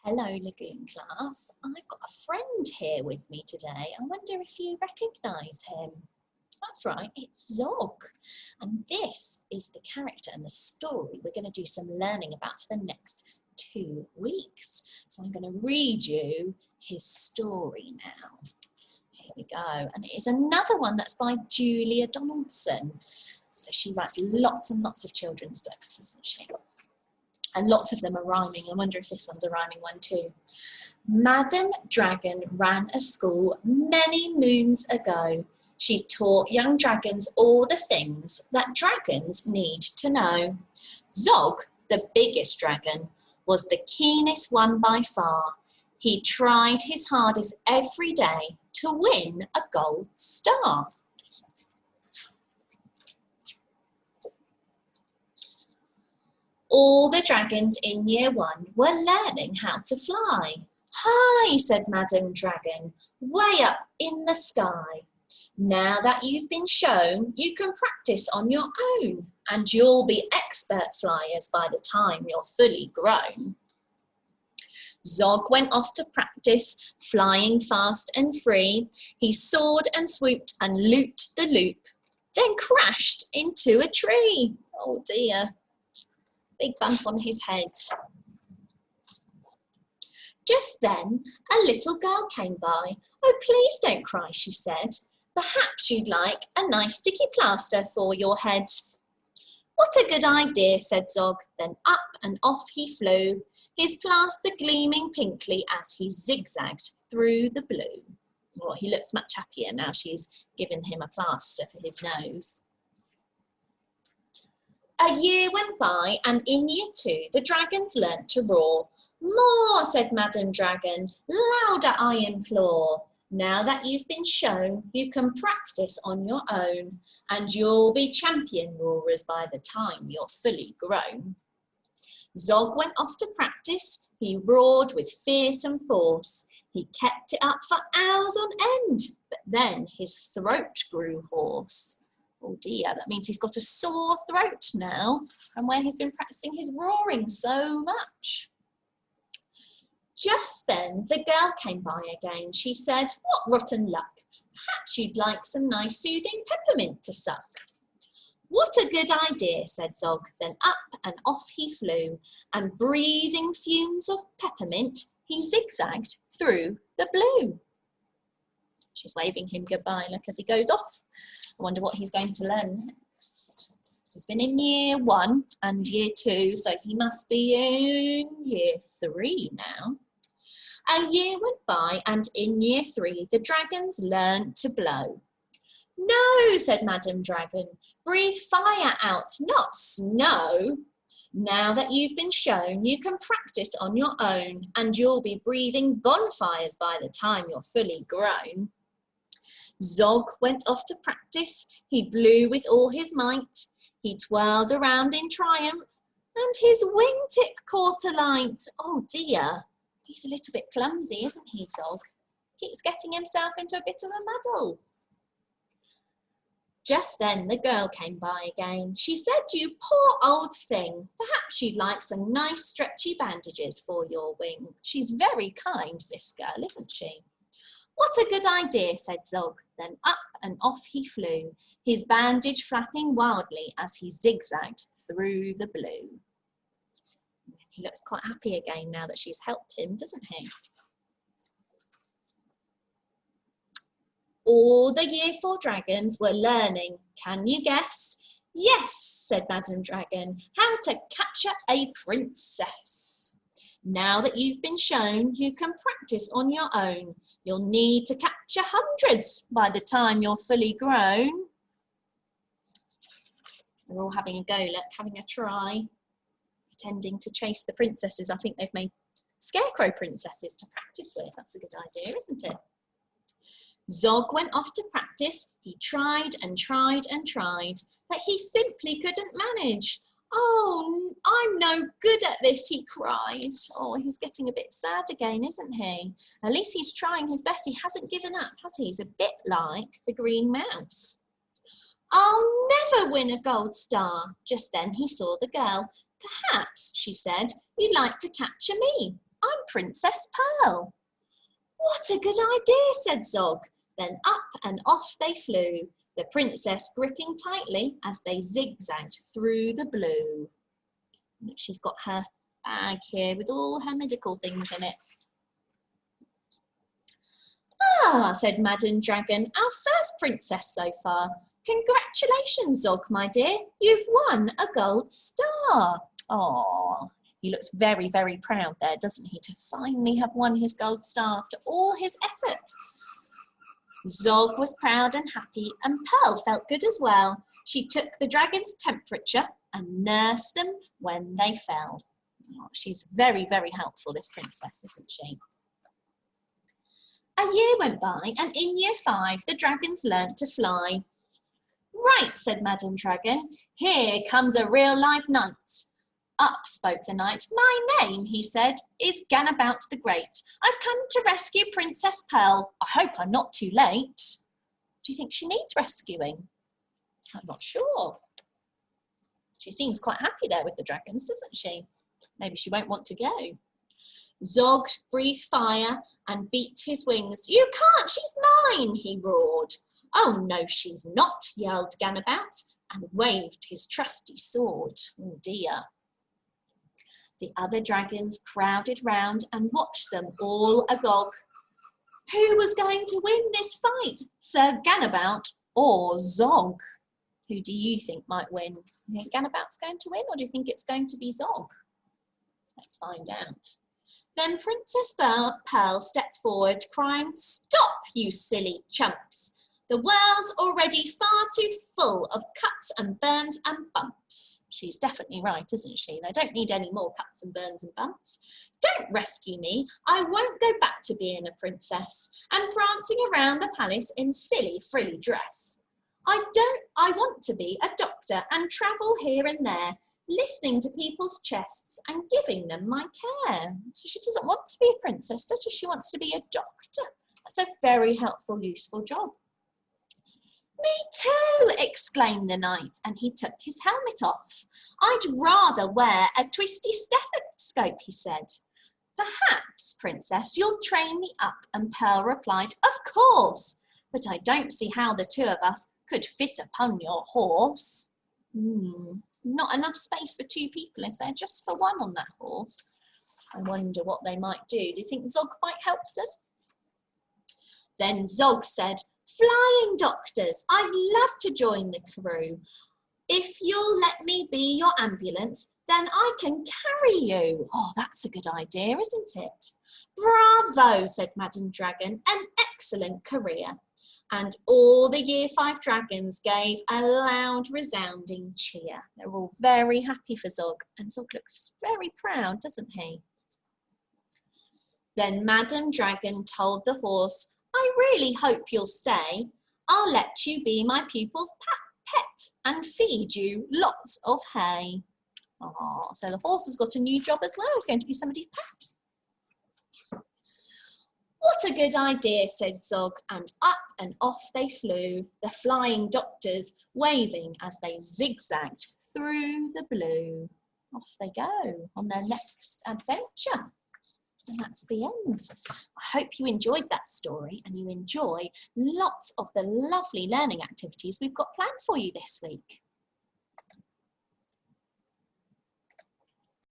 Hello, Lagoon class. I've got a friend here with me today. I wonder if you recognise him. That's right, it's Zog. And this is the character and the story we're going to do some learning about for the next 2 weeks. So I'm going to read you his story now. Here we go. And it is another one that's by Julia Donaldson. So she writes lots and lots of children's books, doesn't she? And lots of them are rhyming. I wonder if this one's a rhyming one too. Madam Dragon ran a school many moons ago. She taught young dragons all the things that dragons need to know. Zog, the biggest dragon, was the keenest one by far. He tried his hardest every day to win a gold star. All the dragons in year 1 were learning how to fly. Hi, said Madam Dragon, way up in the sky. Now that you've been shown, you can practice on your own, and you'll be expert flyers by the time you're fully grown. Zog went off to practice, flying fast and free. He soared and swooped and looped the loop, then crashed into a tree. Oh dear. Big bump on his head. Just then, a little girl came by. Oh, please don't cry, she said. Perhaps you'd like a nice sticky plaster for your head. What a good idea, said Zog. Then up and off he flew, his plaster gleaming pinkly as he zigzagged through the blue. Well, he looks much happier now she's given him a plaster for his nose. A year went by, and in year 2, the dragons learnt to roar. More, said Madam Dragon, louder I implore. Now that you've been shown, you can practice on your own, and you'll be champion roarers by the time you're fully grown. Zog went off to practice. He roared with fearsome force. He kept it up for hours on end, but then his throat grew hoarse. Oh dear, that means he's got a sore throat now from where he's been practicing his roaring so much. Just then the girl came by again. She said, what rotten luck. Perhaps you'd like some nice soothing peppermint to suck. What a good idea, said Zog. Then up and off he flew, and breathing fumes of peppermint, he zigzagged through the blue. She's waving him goodbye, look, as he goes off. I wonder what he's going to learn next. So he's been in year 1 and year 2, so he must be in year 3 now. A year went by, and in year 3, the dragons learned to blow. No, said Madam Dragon, breathe fire out, not snow. Now that you've been shown, you can practice on your own, and you'll be breathing bonfires by the time you're fully grown. Zog went off to practice. He blew with all his might. He twirled around in triumph, and his wingtip caught alight. Oh dear, he's a little bit clumsy, isn't he, Zog? Keeps getting himself into a bit of a muddle. Just then the girl came by again. She said, you poor old thing, perhaps you'd like some nice stretchy bandages for your wing. She's very kind, this girl, isn't she? What a good idea, said Zog. Then up and off he flew, his bandage flapping wildly as he zigzagged through the blue. He looks quite happy again now that she's helped him, doesn't he? All the year 4 dragons were learning. Can you guess? Yes, said Madam Dragon, how to capture a princess. Now that you've been shown, you can practice on your own. You'll need to capture hundreds by the time you're fully grown. They're all having a go, look, having a try, pretending to chase the princesses. I think they've made scarecrow princesses to practice with. That's a good idea, isn't it? Zog went off to practice. He tried and tried and tried, but he simply couldn't manage. Oh, I'm no good at this, he cried. Oh, he's getting a bit sad again, isn't he? At least he's trying his best. He hasn't given up, has he? He's a bit like the green mouse. I'll never win a gold star. Just then he saw the girl. Perhaps, she said, you'd like to capture me. I'm Princess Pearl. What a good idea, said Zog. Then up and off they flew, the princess gripping tightly as they zigzagged through the blue. She's got her bag here with all her medical things in it. Ah, said Madam Dragon, our first princess so far. Congratulations, Zog, my dear. You've won a gold star. Oh, he looks very, very proud there, doesn't he, to finally have won his gold star after all his effort. Zog was proud and happy, and Pearl felt good as well. She took the dragon's temperature and nursed them when they fell. Oh, she's very, very helpful, this princess, isn't she? A year went by, and in year 5, the dragons learnt to fly. Right, said Madam Dragon, here comes a real-life knight. Up spoke the knight. My name, he said, is Ganabout the Great. I've come to rescue Princess Pearl. I hope I'm not too late. Do you think she needs rescuing? I'm not sure. She seems quite happy there with the dragons, doesn't she? Maybe she won't want to go. Zog breathed fire and beat his wings. You can't, she's mine, he roared. Oh, no, she's not, yelled Ganabout, and waved his trusty sword. Oh, dear. The other dragons crowded round and watched them all agog. Who was going to win this fight, Sir Ganabout or Zog? Who do you think might win? You think Ganabout's going to win, or do you think it's going to be Zog? Let's find out. Then Princess Pearl stepped forward, crying, Stop, you silly chumps! The world's already far too full of cuts and burns and bumps. She's definitely right, isn't she? They don't need any more cuts and burns and bumps. Don't rescue me. I won't go back to being a princess and prancing around the palace in silly frilly dress. I want to be a doctor and travel here and there, listening to people's chests and giving them my care. So she doesn't want to be a princess, does she? She wants to be a doctor. That's a very helpful, useful job. Me too, exclaimed the knight, and he took his helmet off. I'd rather wear a twisty stethoscope, he said. Perhaps, princess, you'll train me up, and Pearl replied, Of course, but I don't see how the two of us could fit upon your horse. Not enough space for 2 people, is there? Just for one on that horse. I wonder what they might do. Do you think Zog might help them? Then Zog said, Flying doctors, I'd love to join the crew. If you'll let me be your ambulance, then I can carry you. Oh, that's a good idea, isn't it? Bravo, said Madam Dragon, an excellent career. And all the year 5 dragons gave a loud, resounding cheer. They're all very happy for Zog, and Zog looks very proud, doesn't he? Then Madam Dragon told the horse, I really hope you'll stay. I'll let you be my pupil's pet and feed you lots of hay. Oh, so the horse has got a new job as well. He's going to be somebody's pet. What a good idea, said Zog, and up and off they flew, the flying doctors waving as they zigzagged through the blue. Off they go on their next adventure. And that's the end. I hope you enjoyed that story and you enjoy lots of the lovely learning activities we've got planned for you this week.